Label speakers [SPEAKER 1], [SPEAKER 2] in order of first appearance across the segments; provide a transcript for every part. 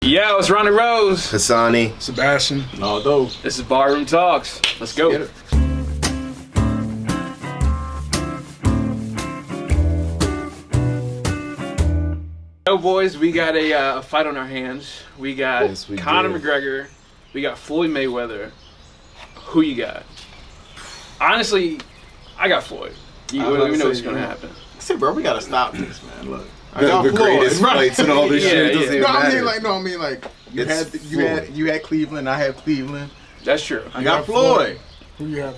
[SPEAKER 1] Yo, it's Ronnie Rose.
[SPEAKER 2] Hassani.
[SPEAKER 3] Sebastian.
[SPEAKER 4] Aldo.
[SPEAKER 1] This is Barroom Talks. Let's go.
[SPEAKER 4] Get it.
[SPEAKER 1] Yo, boys, we got a fight on our hands. We got Conor McGregor. We got Floyd Mayweather. Who you got? Honestly, I got Floyd. We know what's going to happen.
[SPEAKER 4] See, bro, we gotta stop this, man. Look,
[SPEAKER 2] The greatest fights and all this shit doesn't even matter.
[SPEAKER 4] I mean, like, you had Cleveland, I have Cleveland.
[SPEAKER 1] That's true.
[SPEAKER 4] I got Floyd.
[SPEAKER 3] Who you have?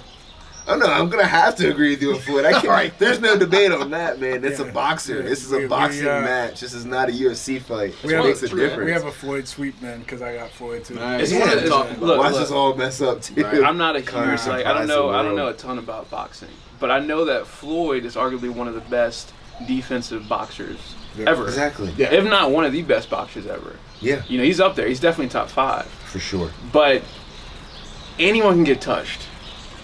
[SPEAKER 2] Oh no, I'm gonna have to agree with you on Floyd. I can't. There's no debate on that, man. It's a boxer. This is a boxing match. This is not a UFC fight. It makes a difference.
[SPEAKER 3] We have a Floyd sweep, man, because I got Floyd too.
[SPEAKER 4] Nice.
[SPEAKER 2] Watch us all mess up too.
[SPEAKER 1] Right. I'm not a huge I don't know a ton about boxing, but I know that Floyd is arguably one of the best defensive boxers ever.
[SPEAKER 2] Exactly.
[SPEAKER 1] Yeah. If not one of the best boxers ever.
[SPEAKER 2] Yeah.
[SPEAKER 1] You know, he's up there. He's definitely top 5
[SPEAKER 2] for sure.
[SPEAKER 1] But anyone can get touched.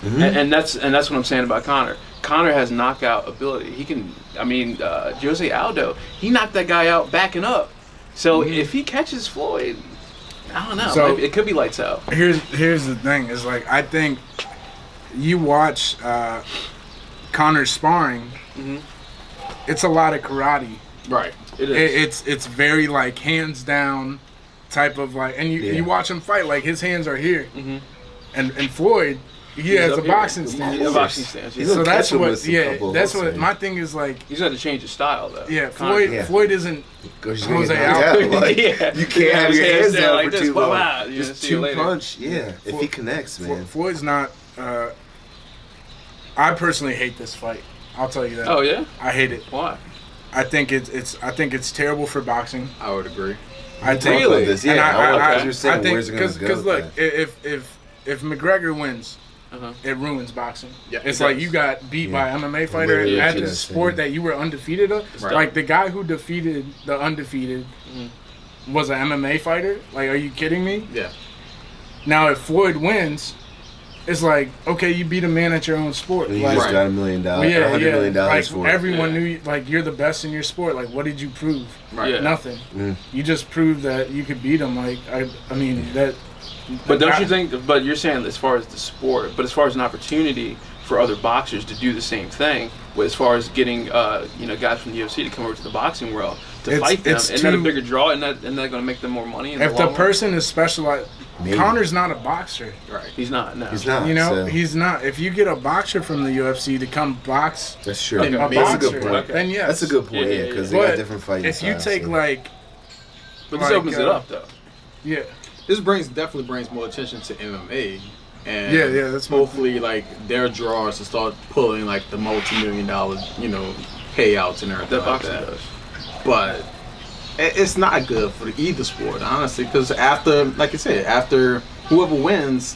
[SPEAKER 1] Mm-hmm. And that's what I'm saying about Conor. Conor has knockout ability. He can. I mean, Jose Aldo, he knocked that guy out backing up. So if he catches Floyd, I don't know. So it could be lights out.
[SPEAKER 3] Here's the thing: is like I think you watch Conor sparring. Mm-hmm. It's a lot of karate.
[SPEAKER 1] Right. It is.
[SPEAKER 3] It's very like hands down type of like, and you watch him fight like his hands are here, and Floyd. He has a boxing stance.
[SPEAKER 1] A boxing stance. Yeah.
[SPEAKER 3] So that's what. Yeah, that's what my thing is like.
[SPEAKER 1] He's got to change his style though.
[SPEAKER 3] Yeah, Floyd isn't Jose
[SPEAKER 2] Aldo.
[SPEAKER 3] Aldo.
[SPEAKER 2] You can't have your hands down
[SPEAKER 1] like
[SPEAKER 2] for too long.
[SPEAKER 1] Wow.
[SPEAKER 2] Just two punch. Yeah, if he connects, man.
[SPEAKER 3] Floyd's not. I personally hate this fight. I'll tell you that.
[SPEAKER 1] Oh yeah.
[SPEAKER 3] I hate it.
[SPEAKER 1] Why?
[SPEAKER 3] I think it's terrible for boxing.
[SPEAKER 4] I would agree.
[SPEAKER 3] I think
[SPEAKER 2] really. This, yeah.
[SPEAKER 3] I think because look, if McGregor wins. It ruins boxing. Yeah, it's like you got beat by an MMA fighter at the sport that you were undefeated of. Right. Like the guy who defeated the undefeated was an MMA fighter. Like, are you kidding me?
[SPEAKER 4] Yeah.
[SPEAKER 3] Now, if Floyd wins, it's like, okay, you beat a man at your own sport.
[SPEAKER 2] You
[SPEAKER 3] like,
[SPEAKER 2] just got $1 million, $100 million
[SPEAKER 3] like,
[SPEAKER 2] for it.
[SPEAKER 3] Everyone knew, like, you're the best in your sport. Like, what did you prove?
[SPEAKER 1] Right.
[SPEAKER 3] Yeah. Nothing. You just proved that you could beat him. Like, I mean that.
[SPEAKER 1] But don't you think? But you're saying as far as the sport, but as far as an opportunity for other boxers to do the same thing, as far as getting guys from the UFC to come over to the boxing world to fight them, isn't that a bigger draw? Isn't that going to make them more money?
[SPEAKER 3] If the person is specialized, Conor's not a boxer.
[SPEAKER 1] Right, he's not. No,
[SPEAKER 2] he's not.
[SPEAKER 3] You know, he's not. If you get a boxer from the UFC to come box,
[SPEAKER 2] that's true.
[SPEAKER 3] That's
[SPEAKER 2] a good point.
[SPEAKER 3] Then yes,
[SPEAKER 2] that's a good point. Yeah, because they got different fighting
[SPEAKER 3] styles. If you take
[SPEAKER 1] but this opens it up though.
[SPEAKER 3] Yeah.
[SPEAKER 4] This definitely brings more attention to MMA, and
[SPEAKER 3] that's
[SPEAKER 4] hopefully like their draws to start pulling like the multi-million-dollar payouts and everything like that. Does. But it's not good for either sport, honestly, because after whoever wins,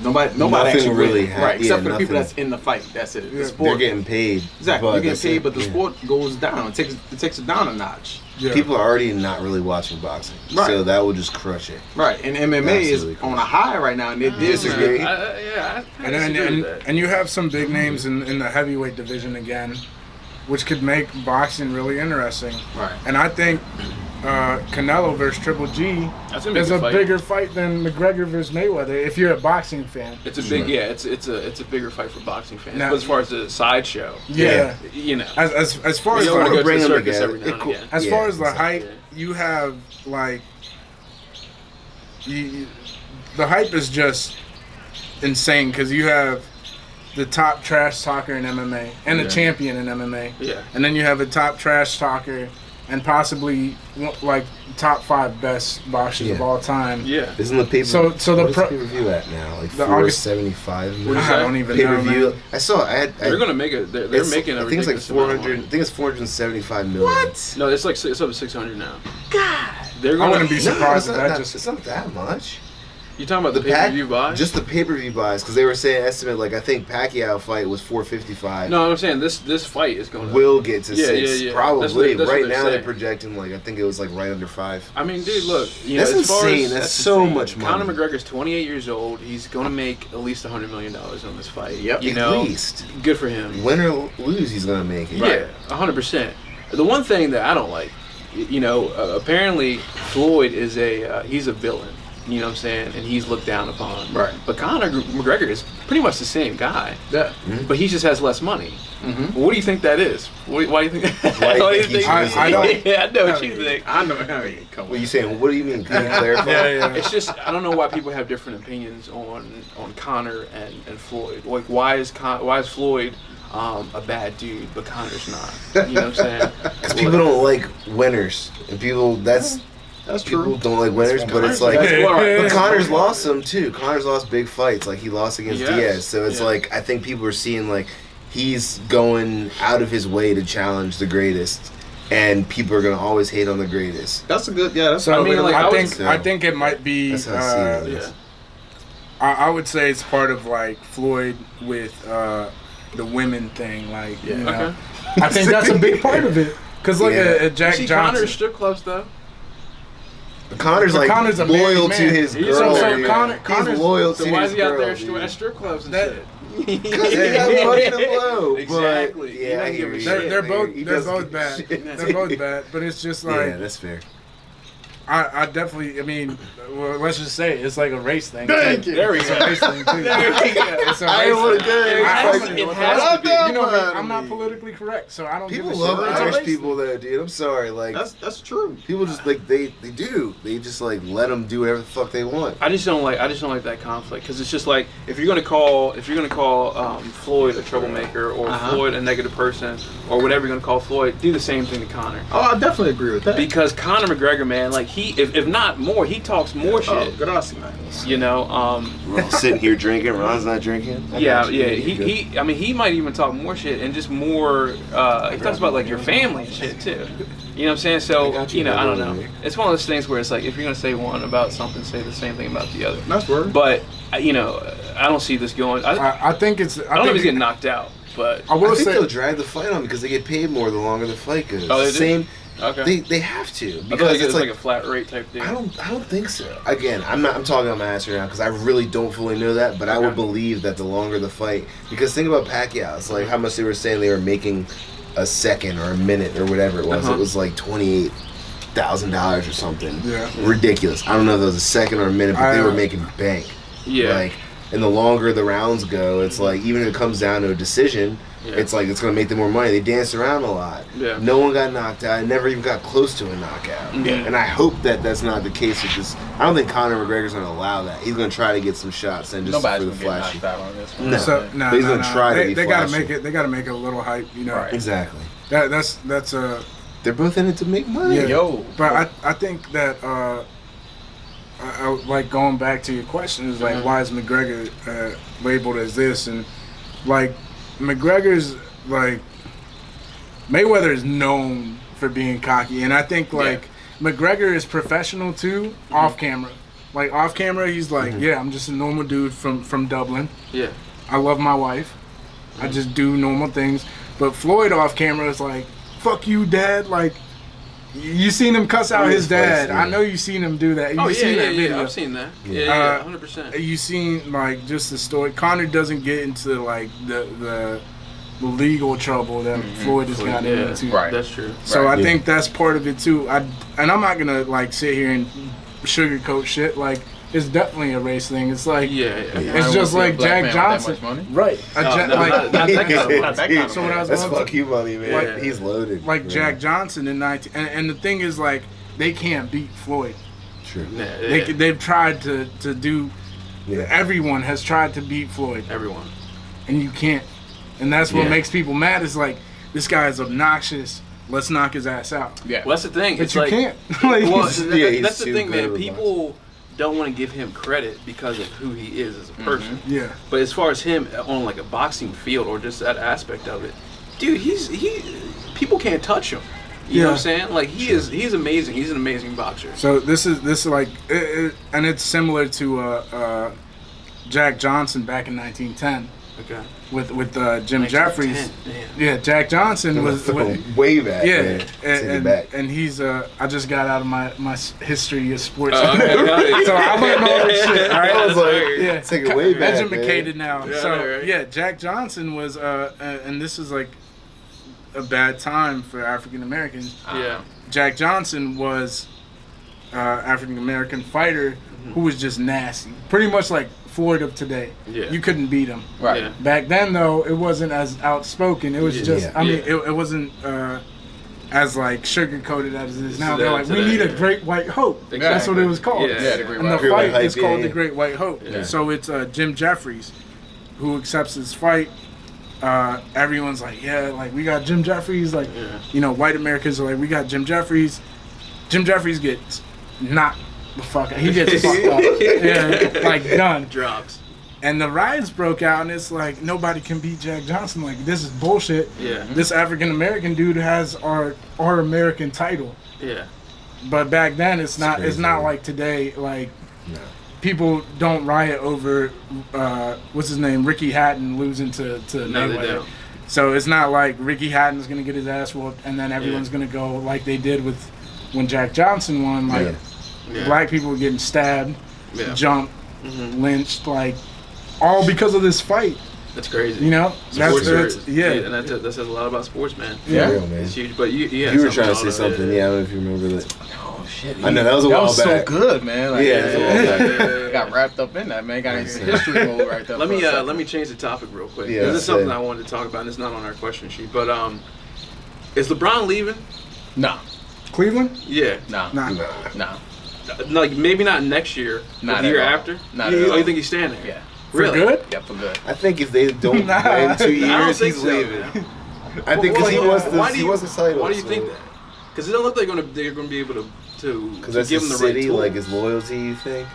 [SPEAKER 4] nobody actually
[SPEAKER 2] really
[SPEAKER 4] right, except for the people that's in the fight. That's it. The sport,
[SPEAKER 2] they're getting paid.
[SPEAKER 4] Exactly, you're getting paid, but the sport goes down. It takes it down a notch.
[SPEAKER 2] Yeah. People are already not really watching boxing, so that will just crush it.
[SPEAKER 4] Right, and MMA is on a high right now, and they disagree.
[SPEAKER 3] And you have some big names in the heavyweight division again, which could make boxing really interesting.
[SPEAKER 4] Right,
[SPEAKER 3] and I think Canelo versus Triple G is a bigger fight than McGregor versus Mayweather. If you're a boxing fan,
[SPEAKER 1] it's a big it's a bigger fight for boxing fans. But as far as the sideshow, you know,
[SPEAKER 3] as far as
[SPEAKER 1] go to the circus every now and again.
[SPEAKER 3] As far as the hype, you have like the hype is just insane because you have the top trash talker in MMA and the champion in MMA.
[SPEAKER 1] Yeah,
[SPEAKER 3] and then you have a top trash talker. And possibly like top 5 best boxers of all time.
[SPEAKER 1] Yeah,
[SPEAKER 2] isn't the pay
[SPEAKER 3] so the
[SPEAKER 2] pay-per-view at now like $475?
[SPEAKER 3] I don't even
[SPEAKER 2] pay-per-view.
[SPEAKER 3] know.
[SPEAKER 2] I saw.
[SPEAKER 1] They're gonna make it. They're making.
[SPEAKER 2] I think it's like 400. I think it's 475 million.
[SPEAKER 3] What?
[SPEAKER 1] No, it's up to 600 now.
[SPEAKER 3] God,
[SPEAKER 1] they're
[SPEAKER 3] gonna. I wouldn't be surprised if that
[SPEAKER 2] It's not that much.
[SPEAKER 1] You talking about the pay-per-view buys?
[SPEAKER 2] Just the pay-per-view buys, because they were saying estimate like I think Pacquiao fight was 455.
[SPEAKER 1] No, I'm saying this fight is going to
[SPEAKER 2] will get to 6.
[SPEAKER 1] Yeah.
[SPEAKER 2] Probably.
[SPEAKER 1] That's
[SPEAKER 2] right now they're projecting like I think it was like right under 5.
[SPEAKER 1] I mean, dude, look,
[SPEAKER 2] that's insane. That's so much money.
[SPEAKER 1] Conor McGregor's 28 years old. He's going to make at least $100 million on this fight.
[SPEAKER 4] Yep.
[SPEAKER 1] At
[SPEAKER 2] least.
[SPEAKER 1] Good for him.
[SPEAKER 2] Win or lose, he's going to make it.
[SPEAKER 1] Yeah, 100%. The one thing that I don't like apparently Floyd is he's a villain. You know what I'm saying? And he's looked down upon.
[SPEAKER 4] Right.
[SPEAKER 1] But Conor McGregor is pretty much the same guy.
[SPEAKER 4] Yeah.
[SPEAKER 1] Mm-hmm. But he just has less money. Mm-hmm. What do you think that is? Why do you think?
[SPEAKER 2] Why do you think?
[SPEAKER 3] I don't.
[SPEAKER 1] Yeah, I know what you think.
[SPEAKER 4] I know. Come on.
[SPEAKER 2] What are you saying? What do you mean? Can you clarify?
[SPEAKER 3] Yeah.
[SPEAKER 1] It's just I don't know why people have different opinions on Conor and Floyd. Like why is Floyd a bad dude, but Conor's not? You know what I'm saying?
[SPEAKER 2] Because people don't like winners, and that's true. People don't like winners, but it's like, but Conor's lost some too. Conor's lost big fights, like he lost against Diaz. So it's like I think people are seeing like he's going out of his way to challenge the greatest, and people are gonna always hate on the greatest.
[SPEAKER 4] That's a good. Yeah. That's.
[SPEAKER 3] So I think it might be.
[SPEAKER 2] That's how I see it.
[SPEAKER 3] I would say it's part of like Floyd with the women thing, like you know.
[SPEAKER 1] Okay.
[SPEAKER 3] I think that's a big part of it. Cause look at Jack
[SPEAKER 1] you see
[SPEAKER 3] Johnson.
[SPEAKER 1] Conor's strip clubs though.
[SPEAKER 2] Connor's like
[SPEAKER 3] Connor's a
[SPEAKER 2] loyal
[SPEAKER 3] man.
[SPEAKER 2] to his girl.
[SPEAKER 3] So Connor's
[SPEAKER 2] he's loyal to
[SPEAKER 1] So why
[SPEAKER 2] his
[SPEAKER 1] is he out
[SPEAKER 2] girl,
[SPEAKER 1] there
[SPEAKER 2] dude.
[SPEAKER 1] at strip clubs and
[SPEAKER 3] That-
[SPEAKER 1] shit?
[SPEAKER 2] Because he got money to blow.
[SPEAKER 1] Exactly.
[SPEAKER 2] But, yeah, I hear you.
[SPEAKER 3] They're both
[SPEAKER 2] He
[SPEAKER 3] they're
[SPEAKER 2] doesn't
[SPEAKER 3] both
[SPEAKER 2] give
[SPEAKER 3] bad.
[SPEAKER 2] a shit.
[SPEAKER 3] They're both bad, but it's just like
[SPEAKER 2] Yeah, that's fair.
[SPEAKER 3] I definitely. I mean, well, let's just say it's like a race thing.
[SPEAKER 4] Thank you.
[SPEAKER 1] There we
[SPEAKER 3] It's
[SPEAKER 1] go.
[SPEAKER 3] a race thing too. It's a
[SPEAKER 2] I
[SPEAKER 3] race
[SPEAKER 2] ain't want
[SPEAKER 3] thing.
[SPEAKER 2] to go.
[SPEAKER 1] It has to be.
[SPEAKER 3] You know, I'm not politically correct, so I don't
[SPEAKER 2] People
[SPEAKER 3] give a
[SPEAKER 2] love
[SPEAKER 3] shit. It's a
[SPEAKER 2] Irish
[SPEAKER 3] race
[SPEAKER 2] people, though, dude. I'm sorry. Like,
[SPEAKER 4] That's true.
[SPEAKER 2] people just like they do. They just like let them do whatever the fuck they want.
[SPEAKER 1] I just don't like that conflict because it's just like if you're gonna call Floyd a troublemaker or Floyd a negative person or whatever you're gonna call Floyd, do the same thing to Conor.
[SPEAKER 4] Oh, I definitely agree with that.
[SPEAKER 1] Because Conor McGregor, man, like if not more, he talks more shit.
[SPEAKER 4] Oh, gracias, man.
[SPEAKER 1] You know,
[SPEAKER 2] We're all sitting here drinking. Ron's not drinking.
[SPEAKER 1] yeah. He might even talk more shit and just more. He talks about like your family and shit too. You know what I'm saying? So
[SPEAKER 2] I got you,
[SPEAKER 1] I don't
[SPEAKER 2] brother.
[SPEAKER 1] know. It's one of those things where it's like if you're gonna say one about something, say the same thing about the other.
[SPEAKER 4] That's word.
[SPEAKER 1] But I don't see this going.
[SPEAKER 3] I think it's.
[SPEAKER 1] I don't know if he's getting knocked out, but
[SPEAKER 3] I will
[SPEAKER 2] I think
[SPEAKER 3] say
[SPEAKER 2] they'll drag the fight on because they get paid more the longer the fight goes.
[SPEAKER 1] Oh, they do?
[SPEAKER 2] Same.
[SPEAKER 1] okay.
[SPEAKER 2] They have to
[SPEAKER 1] I thought
[SPEAKER 2] because
[SPEAKER 1] it's
[SPEAKER 2] it's
[SPEAKER 1] like a flat rate type thing.
[SPEAKER 2] I don't think so. Again, I'm talking on my ass right now because I really don't fully know that, but I would believe that the longer the fight, because think about Pacquiao, it's like how much they were saying they were making a second or a minute or whatever it was. It was like $28,000 or something.
[SPEAKER 3] Yeah.
[SPEAKER 2] Ridiculous. I don't know if it was a second or a minute, but they were making bank.
[SPEAKER 1] Yeah.
[SPEAKER 2] Like, and the longer the rounds go, it's like even if it comes down to a decision, it's like it's gonna make them more money. They danced around a lot.
[SPEAKER 1] Yeah.
[SPEAKER 2] No one got knocked out. I never even got close to a knockout.
[SPEAKER 1] Yeah.
[SPEAKER 2] And I hope that that's not the case. Because I don't think Conor McGregor's gonna allow that. He's gonna try to get some shots and just
[SPEAKER 4] Nobody's
[SPEAKER 2] for the
[SPEAKER 4] gonna get
[SPEAKER 2] flashy.
[SPEAKER 4] knocked out on this one.
[SPEAKER 2] No.
[SPEAKER 3] So,
[SPEAKER 2] But he's gonna try to be
[SPEAKER 3] They gotta
[SPEAKER 2] flashy.
[SPEAKER 3] make it. They gotta make it a little hype. You know.
[SPEAKER 4] Right.
[SPEAKER 2] Exactly.
[SPEAKER 3] That's a.
[SPEAKER 2] They're both in it to make money.
[SPEAKER 3] Yeah.
[SPEAKER 4] Yo.
[SPEAKER 3] But I think that I like going back to your question is like why is McGregor labeled as this, and like McGregor's like Mayweather is known for being cocky, and I think like McGregor is professional too off camera. Like off camera he's like I'm just a normal dude from Dublin.
[SPEAKER 1] Yeah.
[SPEAKER 3] I love my wife. I just do normal things. But Floyd off camera is like, fuck you, dad. Like, you seen him cuss out his dad. I know you seen him do that. You seen that video.
[SPEAKER 1] I've seen that. Yeah, 100%.
[SPEAKER 3] You seen, like, just the story. Conor doesn't get into, like, the legal trouble that Floyd has gotten into.
[SPEAKER 4] Right.
[SPEAKER 1] That's true.
[SPEAKER 3] So I think that's part of it, too. And I'm not going to, like, sit here and sugarcoat shit. Like, it's definitely a race thing. It's like it's just like Jack Johnson, right?
[SPEAKER 1] Not that kind of
[SPEAKER 3] So when I was
[SPEAKER 2] That's
[SPEAKER 3] going
[SPEAKER 2] fuck you money, man.
[SPEAKER 3] Like,
[SPEAKER 2] he's loaded.
[SPEAKER 3] Like Jack Johnson in 19, and the thing is like they can't beat Floyd.
[SPEAKER 2] True.
[SPEAKER 3] They've tried to do. Everyone has tried to beat Floyd.
[SPEAKER 1] Everyone.
[SPEAKER 3] And you can't. And that's what makes people mad. Is like this guy is obnoxious. Let's knock his ass out.
[SPEAKER 1] Yeah. Well, that's the thing.
[SPEAKER 3] But
[SPEAKER 1] it's
[SPEAKER 3] you
[SPEAKER 1] like,
[SPEAKER 3] can't.
[SPEAKER 1] Well,
[SPEAKER 2] he's
[SPEAKER 1] that's the
[SPEAKER 2] too
[SPEAKER 1] thing,
[SPEAKER 2] good
[SPEAKER 1] man.
[SPEAKER 2] of a
[SPEAKER 1] People don't want to give him credit because of who he is as a person.
[SPEAKER 3] Yeah.
[SPEAKER 1] But as far as him on like a boxing field or just that aspect of it, dude, people can't touch him. You know what I'm saying? Like he's amazing. He's an amazing boxer.
[SPEAKER 3] So this is like, and it's similar to Jack Johnson back in 1910.
[SPEAKER 1] Okay.
[SPEAKER 3] With Jim Jeffries. Yeah, Jack Johnson was
[SPEAKER 2] way back.
[SPEAKER 3] Yeah,
[SPEAKER 2] man.
[SPEAKER 3] and he's I just got out of my history of sports.
[SPEAKER 1] Okay.
[SPEAKER 3] So I learned all this shit. All right?
[SPEAKER 2] I was like, take it way back.
[SPEAKER 3] Educated now.
[SPEAKER 1] Yeah,
[SPEAKER 3] So
[SPEAKER 1] right.
[SPEAKER 3] Jack Johnson was and this is like a bad time for African Americans.
[SPEAKER 1] Yeah.
[SPEAKER 3] Jack Johnson was African American fighter who was just nasty, pretty much like Floyd of today. Yeah. You couldn't beat him.
[SPEAKER 4] Right.
[SPEAKER 3] Yeah. Back then, though, it wasn't as outspoken. It was just, I mean, it wasn't as like sugar coated as it is now. They're like, we need a great white hope. Exactly. That's what it was called.
[SPEAKER 1] Yeah,
[SPEAKER 3] and the fight is called the Great White Hope. Yeah. So it's Jim Jeffries who accepts his fight. Everyone's like, yeah, like we got Jim Jeffries. Like, you know, white Americans are like, we got Jim Jeffries. Jim Jeffries gets knocked the fuck out. He gets fucked up. Yeah, like done.
[SPEAKER 1] Drops.
[SPEAKER 3] And the riots broke out, and it's like nobody can beat Jack Johnson. Like, this is bullshit.
[SPEAKER 1] Yeah.
[SPEAKER 3] This African American dude has our American title.
[SPEAKER 1] Yeah.
[SPEAKER 3] But back then, it's not. It's not like today. Like, people don't riot over what's his name, Ricky Hatton losing to Mayweather. So it's not like Ricky Hatton's gonna get his ass whooped, and then everyone's gonna go like they did with when Jack Johnson won. Like, black people were getting stabbed, jumped, lynched, like. All because of this fight.
[SPEAKER 1] That's crazy.
[SPEAKER 3] You know?
[SPEAKER 1] That's and that says a lot about sports, man.
[SPEAKER 2] Yeah. Real, man.
[SPEAKER 1] It's huge. But you
[SPEAKER 2] were trying to say something. Yeah, I don't know if you remember that.
[SPEAKER 4] Oh, shit.
[SPEAKER 2] I know, that was a while back.
[SPEAKER 4] That was so good, man. Like,
[SPEAKER 2] yeah.
[SPEAKER 4] Got wrapped up in that, man. Got into history mode right there.
[SPEAKER 1] Let me change the topic real quick. Yeah, this is something I wanted to talk about, and it's not on our question sheet. But is LeBron leaving?
[SPEAKER 4] No.
[SPEAKER 3] Cleveland?
[SPEAKER 1] Yeah.
[SPEAKER 3] No.
[SPEAKER 1] Like, maybe not next year, but the year after?
[SPEAKER 4] Not at all.
[SPEAKER 1] You think he's staying there?
[SPEAKER 4] Yeah.
[SPEAKER 3] Really? For good?
[SPEAKER 4] Yeah, for good.
[SPEAKER 2] I think if they don't win 2 years, he's leaving. I think because he wants the title.
[SPEAKER 1] Why do you think that? Because it doesn't look like they're going to be able to
[SPEAKER 2] that's
[SPEAKER 1] give him the
[SPEAKER 2] city,
[SPEAKER 1] right tool.
[SPEAKER 2] Like his loyalty, you think?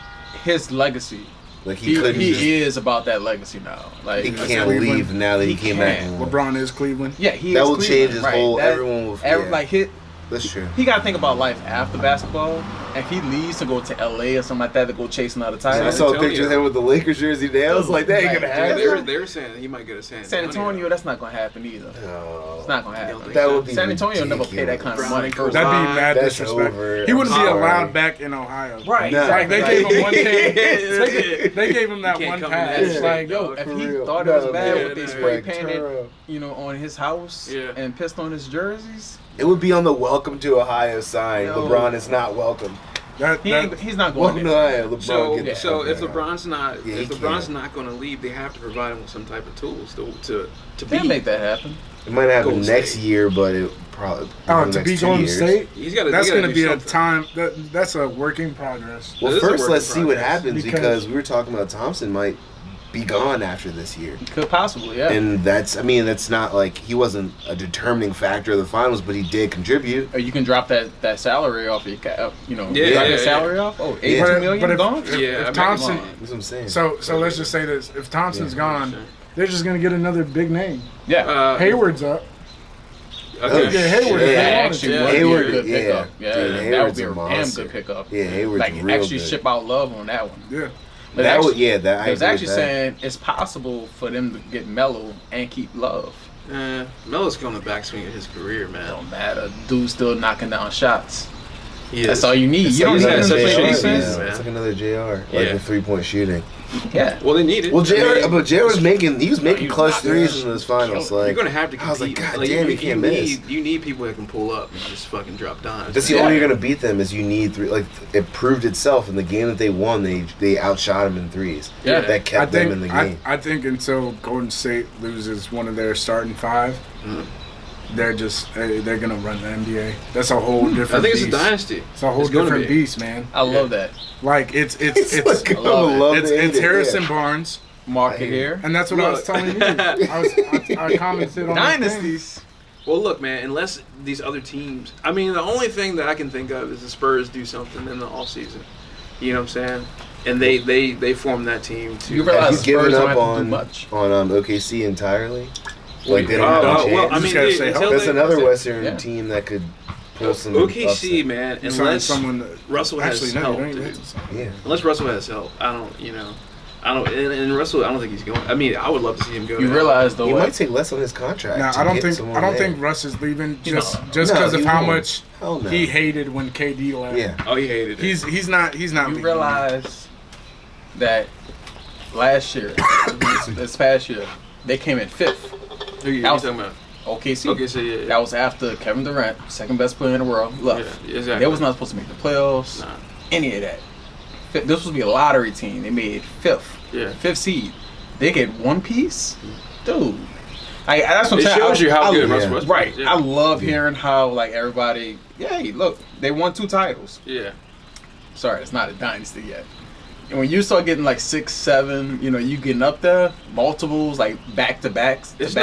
[SPEAKER 4] His legacy.
[SPEAKER 2] Like
[SPEAKER 4] he is about that legacy now. Like
[SPEAKER 2] he can't leave now that he came back.
[SPEAKER 3] LeBron is Cleveland.
[SPEAKER 4] Yeah, he
[SPEAKER 2] that
[SPEAKER 4] is
[SPEAKER 2] will
[SPEAKER 4] Cleveland.
[SPEAKER 2] Change his whole. Everyone will.
[SPEAKER 4] Like
[SPEAKER 2] that's true.
[SPEAKER 4] He got to think about life after basketball. If he leaves to go to LA or something like that to go chase another title.
[SPEAKER 2] I saw a picture of him with the Lakers jersey there. I was like, that ain't gonna happen.
[SPEAKER 1] They were saying that he might get a
[SPEAKER 4] San Antonio. That's not gonna happen either.
[SPEAKER 2] No.
[SPEAKER 4] It's not gonna happen.
[SPEAKER 2] That would be
[SPEAKER 4] San Antonio never pay that kind of money.
[SPEAKER 3] That'd be mad disrespect. He wouldn't be allowed back in Ohio.
[SPEAKER 4] Right.
[SPEAKER 3] Like they gave him one chance. They gave him that one pass.
[SPEAKER 4] Like, yo, if he thought it was bad what they spray painted, on his house and pissed on his jerseys.
[SPEAKER 2] It would be on the "Welcome to Ohio" sign. No. LeBron is not welcome.
[SPEAKER 4] He's not going.
[SPEAKER 2] Welcome to Ohio. LeBron.
[SPEAKER 1] So if LeBron's not going to leave, they have to provide him with some type of tools to
[SPEAKER 4] make that happen.
[SPEAKER 2] It might happen next year, but it probably
[SPEAKER 3] to be Golden State.
[SPEAKER 1] That's
[SPEAKER 3] going to be a time. That's a work in progress.
[SPEAKER 2] Well, first let's see what happens because we were talking about Thompson might be gone after this year.
[SPEAKER 4] Could possibly, yeah.
[SPEAKER 2] And that's not like he wasn't a determining factor of the finals, but he did contribute.
[SPEAKER 4] Or you can drop that salary off your drop your salary off. Oh, $82 million gone.
[SPEAKER 3] If Thompson,
[SPEAKER 2] that's what I'm saying.
[SPEAKER 3] So let's just say this: if Thompson's gone, they're just gonna get another big name.
[SPEAKER 4] Yeah,
[SPEAKER 3] Hayward's up.
[SPEAKER 1] Okay.
[SPEAKER 3] Yeah, Hayward.
[SPEAKER 4] Hayward, good pickup. Yeah,
[SPEAKER 2] dude,
[SPEAKER 4] that would be a damn good pickup.
[SPEAKER 2] Yeah, Hayward's real
[SPEAKER 4] actually
[SPEAKER 2] good.
[SPEAKER 4] Ship out love on that one.
[SPEAKER 3] Yeah.
[SPEAKER 4] But
[SPEAKER 2] I
[SPEAKER 4] was actually saying it's possible for them to get Melo and keep Love.
[SPEAKER 1] Melo's on the backswing of his career, man.
[SPEAKER 4] Don't matter. Dude's still knocking down shots.
[SPEAKER 1] That's
[SPEAKER 4] all you need. You don't need him to play defense.
[SPEAKER 2] It's like another JR, like with 3-point shooting.
[SPEAKER 4] Yeah.
[SPEAKER 1] Well, they need it.
[SPEAKER 2] Well, JR was making clutch threes in those finals. Like,
[SPEAKER 1] you're gonna have to compete.
[SPEAKER 2] I was like, God damn, you can't miss.
[SPEAKER 1] You need people that can pull up and just fucking drop dimes.
[SPEAKER 2] That's the only way you're gonna beat them is you need three. Like it proved itself in the game that they won. They outshot them in threes.
[SPEAKER 4] Yeah,
[SPEAKER 2] that kept them in the game.
[SPEAKER 3] I think until Golden State loses one of their starting five. They're gonna run the NBA. That's a whole different.
[SPEAKER 1] I think
[SPEAKER 3] beast.
[SPEAKER 1] It's a dynasty.
[SPEAKER 3] It's a whole different beast, man.
[SPEAKER 4] I love that.
[SPEAKER 3] Like it's Harrison Barnes,
[SPEAKER 4] market here,
[SPEAKER 3] and that's what I was telling you. I commented on
[SPEAKER 4] dynasties.
[SPEAKER 1] Well, look, man. Unless these other teams, I mean, the only thing that I can think of is the Spurs do something in the offseason. You know what I'm saying? And they form that team too.
[SPEAKER 4] You realize
[SPEAKER 2] Have you given
[SPEAKER 4] Spurs
[SPEAKER 2] up
[SPEAKER 4] don't have to do much
[SPEAKER 2] on OKC entirely? Like they don't have a chance.
[SPEAKER 1] Well, I mean,
[SPEAKER 2] that's another Western team that could pull some.
[SPEAKER 1] OKC, man. Unless Russell has help, Unless Russell has help, I don't. And Russell, I don't think he's going. I mean, I would love to see him go.
[SPEAKER 4] You realize though,
[SPEAKER 2] he might take less on his contract.
[SPEAKER 3] No, I don't think Russ is leaving just because of how much he hated when KD left.
[SPEAKER 2] Yeah.
[SPEAKER 1] Oh, he hated it.
[SPEAKER 3] He's not.
[SPEAKER 4] You realize that last year, this past year, they came in 5th.
[SPEAKER 1] Who are you talking about?
[SPEAKER 4] OKC.
[SPEAKER 1] OKC, yeah.
[SPEAKER 4] That was after Kevin Durant, second best player in the world, left.
[SPEAKER 1] Yeah, exactly.
[SPEAKER 4] They was not supposed to make the playoffs.
[SPEAKER 1] Nah.
[SPEAKER 4] Any of that. This was supposed to be a lottery team. They made fifth seed. They get one piece, dude. That's what
[SPEAKER 1] it shows you how good
[SPEAKER 4] Russell
[SPEAKER 1] Westbrook
[SPEAKER 4] right.
[SPEAKER 1] is. Yeah.
[SPEAKER 4] I love hearing how like everybody. Hey, look, they won 2 titles.
[SPEAKER 1] Yeah.
[SPEAKER 4] Sorry, it's not a dynasty yet. And when you start getting like 6, 7, you getting up there, multiples, like back to backs.
[SPEAKER 1] It's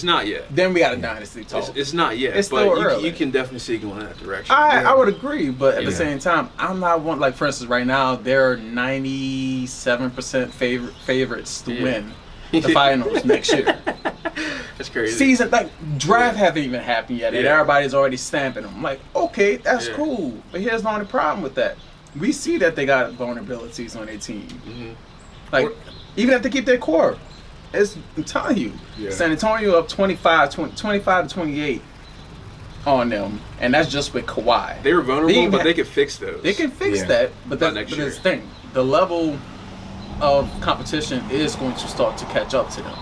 [SPEAKER 1] not yet.
[SPEAKER 4] Then we got a dynasty talk.
[SPEAKER 1] It's not yet.
[SPEAKER 4] It's
[SPEAKER 1] but
[SPEAKER 4] still early.
[SPEAKER 1] You can definitely see going in that direction.
[SPEAKER 4] I would agree, but at the same time, I'm not one. Like for instance, right now they're 97% favorites to win the finals next year.
[SPEAKER 1] That's crazy.
[SPEAKER 4] Season draft haven't even happened yet, and everybody's already stamping them. I'm like, okay, that's cool, but here's the only problem with that. We see that they got vulnerabilities on their team. Mm-hmm. Like even if they keep their core. I'm telling you, San Antonio up 25 to 28 on them, and that's just with Kawhi.
[SPEAKER 1] They were vulnerable, but they could fix those.
[SPEAKER 4] They can fix that, but that's the thing. The level of competition is going to start to catch up to them.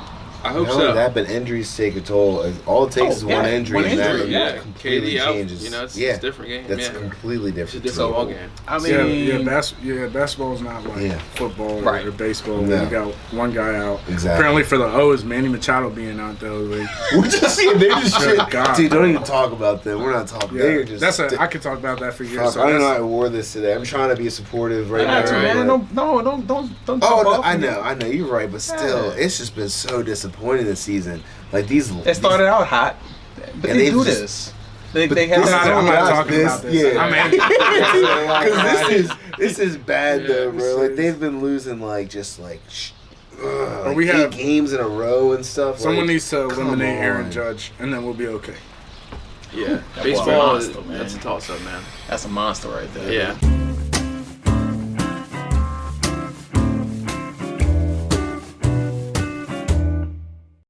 [SPEAKER 1] I hope so.
[SPEAKER 2] That, but injuries take a toll. All it takes is one injury, and that completely
[SPEAKER 1] KD
[SPEAKER 2] changes.
[SPEAKER 1] Out, it's a different game.
[SPEAKER 2] That's completely different.
[SPEAKER 1] It's a different ball game.
[SPEAKER 3] I mean, basketball is not like football or baseball. No. We got one guy out.
[SPEAKER 2] Exactly.
[SPEAKER 3] Apparently for the O's, Manny Machado being out though. Like,
[SPEAKER 2] we're just seeing they're just shit. Dude, don't even talk about them. We're not talking. They're just.
[SPEAKER 3] I could talk about that for years.
[SPEAKER 2] I don't know. I wore this today. I'm trying to be supportive right now.
[SPEAKER 4] Man, don't.
[SPEAKER 2] Oh, I know. You're right, but still, it's just been so disappointing this season. Like
[SPEAKER 4] they started out hot, but they do this. They have.
[SPEAKER 3] I'm not talking about this.
[SPEAKER 2] Yeah, because this is bad though, bro. Like they've been losing we have 8 games in a row and stuff.
[SPEAKER 3] Someone needs to eliminate Aaron Judge, and then we'll be okay.
[SPEAKER 1] Yeah, baseball. That's a toss-up, man.
[SPEAKER 4] That's a monster right there.
[SPEAKER 1] Yeah.